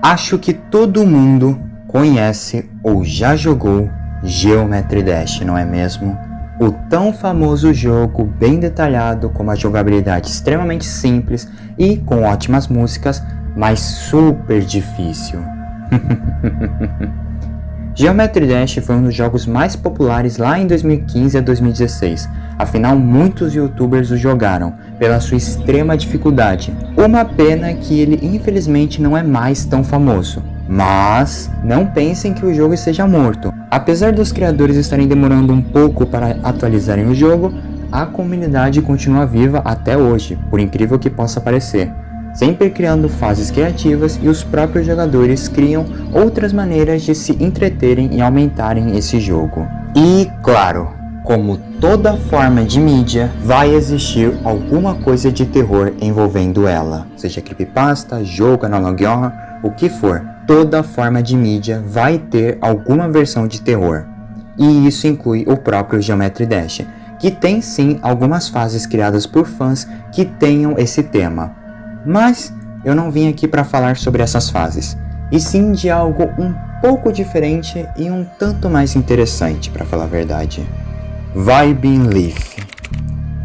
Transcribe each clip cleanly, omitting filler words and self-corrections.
Acho que todo mundo conhece ou já jogou Geometry Dash, não é mesmo? O tão famoso jogo bem detalhado, com uma jogabilidade extremamente simples e com ótimas músicas, mas super difícil. Geometry Dash foi um dos jogos mais populares lá em 2015 a 2016, afinal muitos youtubers o jogaram, pela sua extrema dificuldade. Uma pena que ele infelizmente não é mais tão famoso. Mas não pensem que o jogo esteja morto. Apesar dos criadores estarem demorando um pouco para atualizarem o jogo, a comunidade continua viva até hoje, por incrível que possa parecer, sempre criando fases criativas, e os próprios jogadores criam outras maneiras de se entreterem e aumentarem esse jogo. E claro, como toda forma de mídia, vai existir alguma coisa de terror envolvendo ela, seja creepypasta, jogo, analog horror, o que for. Toda forma de mídia vai ter alguma versão de terror, e isso inclui o próprio Geometry Dash, que tem sim algumas fases criadas por fãs que tenham esse tema. Mas eu não vim aqui para falar sobre essas fases, e sim de algo um pouco diferente e um tanto mais interessante, para falar a verdade. Vibin Leaf.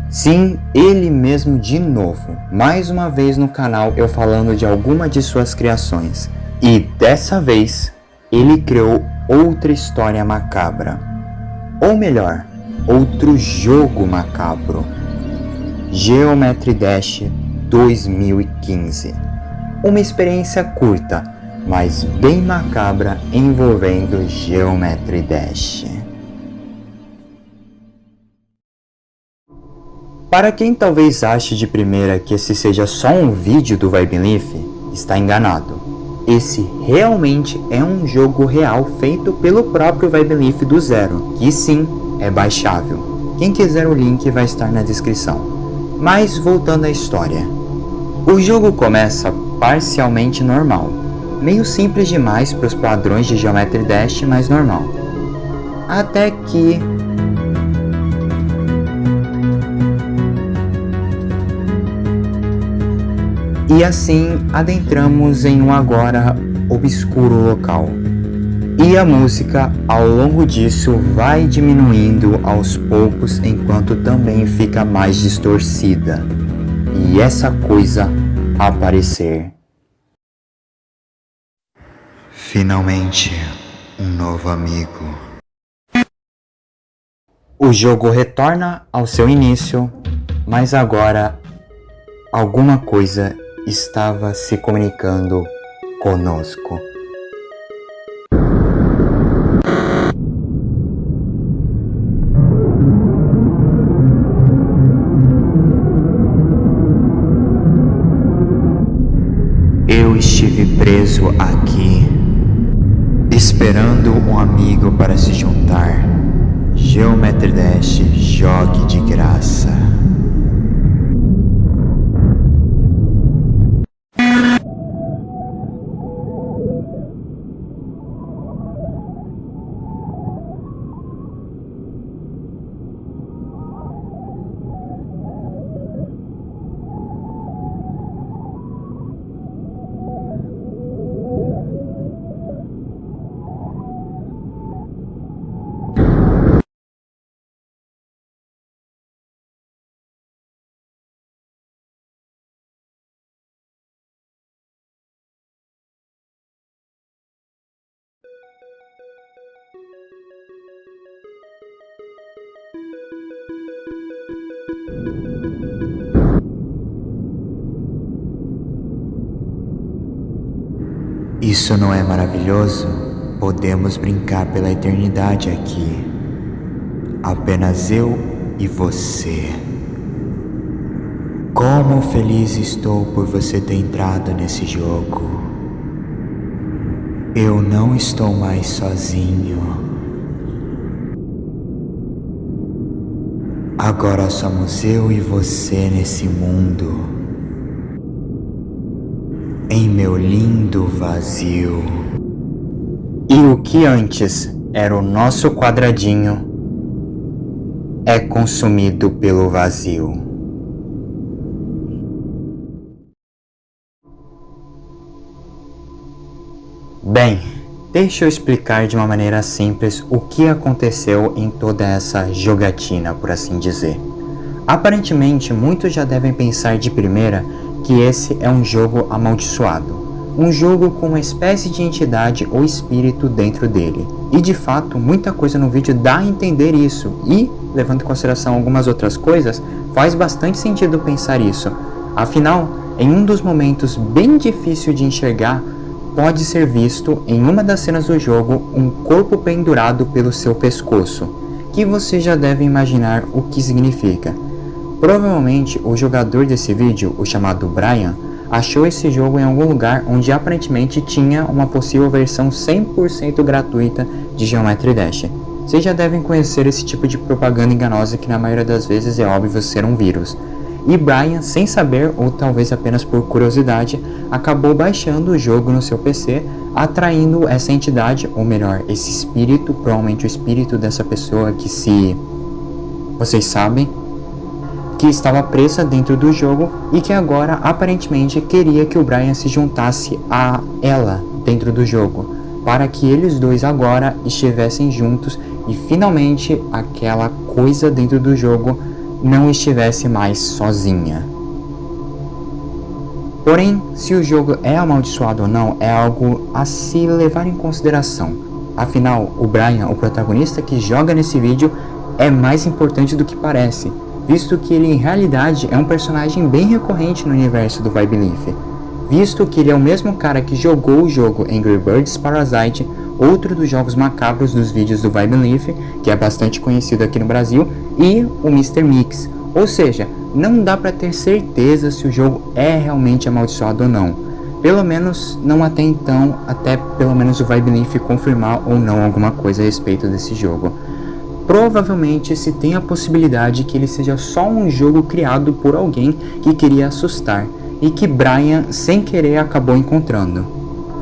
Sim, ele mesmo de novo, mais uma vez no canal eu falando de alguma de suas criações. E dessa vez, ele criou outra história macabra. Ou melhor, outro jogo macabro. Geometry Dash 2015. Uma experiência curta, mas bem macabra envolvendo Geometry Dash. Para quem talvez ache de primeira que esse seja só um vídeo do Vibin Leaf, está enganado. Esse realmente é um jogo real feito pelo próprio Vibin Leaf do zero, que sim, é baixável. Quem quiser o link vai estar na descrição. Mas voltando à história. O jogo começa parcialmente normal, meio simples demais para os padrões de Geometry Dash, mas normal. Até que... E assim adentramos em um agora obscuro local. E a música ao longo disso vai diminuindo aos poucos, enquanto também fica mais distorcida. E essa coisa aparecer. Finalmente, um novo amigo. O jogo retorna ao seu início, mas agora alguma coisa estava se comunicando conosco. Eu estive preso aqui, esperando um amigo para se juntar. Geometry Dash, jogue de graça. Isso não é maravilhoso? Podemos brincar pela eternidade aqui. Apenas eu e você. Como feliz estou por você ter entrado nesse jogo. Eu não estou mais sozinho. Agora somos eu e você nesse mundo. Em meu lindo vazio. E o que antes era o nosso quadradinho é consumido pelo vazio. Bem, deixa eu explicar de uma maneira simples o que aconteceu em toda essa jogatina, por assim dizer. Aparentemente, muitos já devem pensar de primeira que esse é um jogo amaldiçoado. Um jogo com uma espécie de entidade ou espírito dentro dele. E de fato, muita coisa no vídeo dá a entender isso. E, levando em consideração algumas outras coisas, faz bastante sentido pensar isso. Afinal, em um dos momentos bem difícil de enxergar, pode ser visto em uma das cenas do jogo um corpo pendurado pelo seu pescoço, que você já deve imaginar o que significa. Provavelmente o jogador desse vídeo, o chamado Brian, achou esse jogo em algum lugar onde aparentemente tinha uma possível versão 100% gratuita de Geometry Dash. Vocês já devem conhecer esse tipo de propaganda enganosa que na maioria das vezes é óbvio ser um vírus. E Brian, sem saber ou talvez apenas por curiosidade, acabou baixando o jogo no seu PC, atraindo essa entidade, ou melhor, esse espírito, provavelmente o espírito dessa pessoa que vocês sabem, que estava presa dentro do jogo e que agora aparentemente queria que o Brian se juntasse a ela dentro do jogo, para que eles dois agora estivessem juntos e finalmente aquela coisa dentro do jogo não estivesse mais sozinha. Porém, se o jogo é amaldiçoado ou não é algo a se levar em consideração. Afinal, o Brian, o protagonista que joga nesse vídeo, é mais importante do que parece, visto que ele em realidade é um personagem bem recorrente no universo do Vibe Leaf, visto que ele é o mesmo cara que jogou o jogo Angry Birds Parasite, outro dos jogos macabros dos vídeos do Vibe Leaf, que é bastante conhecido aqui no Brasil, e o Mr. Mix. Ou seja, não dá para ter certeza se o jogo é realmente amaldiçoado ou não. Pelo menos não até então, até pelo menos o Vibe Leaf confirmar ou não alguma coisa a respeito desse jogo. Provavelmente se tem a possibilidade que ele seja só um jogo criado por alguém que queria assustar e que Brian sem querer acabou encontrando.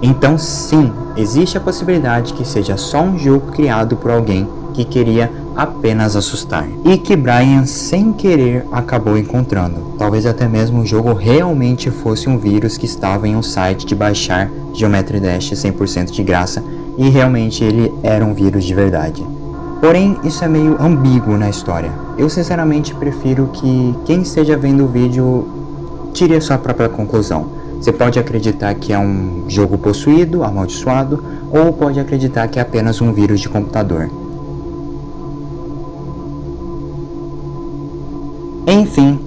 Então sim, existe a possibilidade que seja só um jogo criado por alguém que queria apenas assustar e que Brian sem querer acabou encontrando. Talvez até mesmo o jogo realmente fosse um vírus que estava em um site de baixar Geometry Dash 100% de graça e realmente ele era um vírus de verdade. Porém, isso é meio ambíguo na história. Eu sinceramente prefiro que quem esteja vendo o vídeo tire a sua própria conclusão. Você pode acreditar que é um jogo possuído, amaldiçoado, ou pode acreditar que é apenas um vírus de computador. Enfim,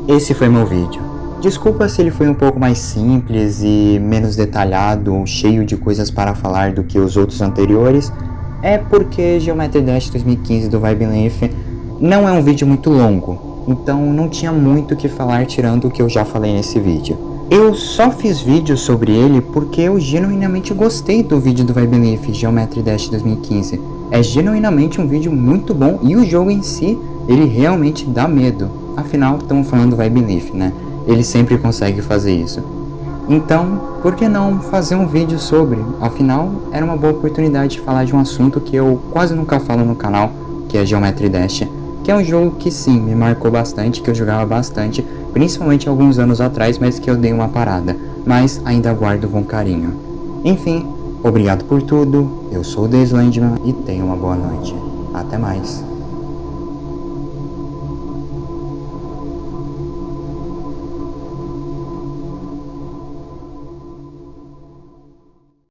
esse foi meu vídeo. Desculpa se ele foi um pouco mais simples e menos detalhado ou cheio de coisas para falar do que os outros anteriores. É porque Geometry Dash 2015 do Vibe Leaf não é um vídeo muito longo, então não tinha muito o que falar tirando o que eu já falei nesse vídeo. Eu só fiz vídeo sobre ele porque eu genuinamente gostei do vídeo do Vibe Leaf Geometry Dash 2015. É genuinamente um vídeo muito bom e o jogo em si, ele realmente dá medo. Afinal, estamos falando do Vibe Leaf, né? Ele sempre consegue fazer isso. Então, por que não fazer um vídeo sobre? Afinal, era uma boa oportunidade de falar de um assunto que eu quase nunca falo no canal, que é Geometry Dash, que é um jogo que sim, me marcou bastante, que eu jogava bastante, principalmente alguns anos atrás, mas que eu dei uma parada, mas ainda guardo com carinho. Enfim, obrigado por tudo, eu sou o The Slenderman e tenha uma boa noite. Até mais.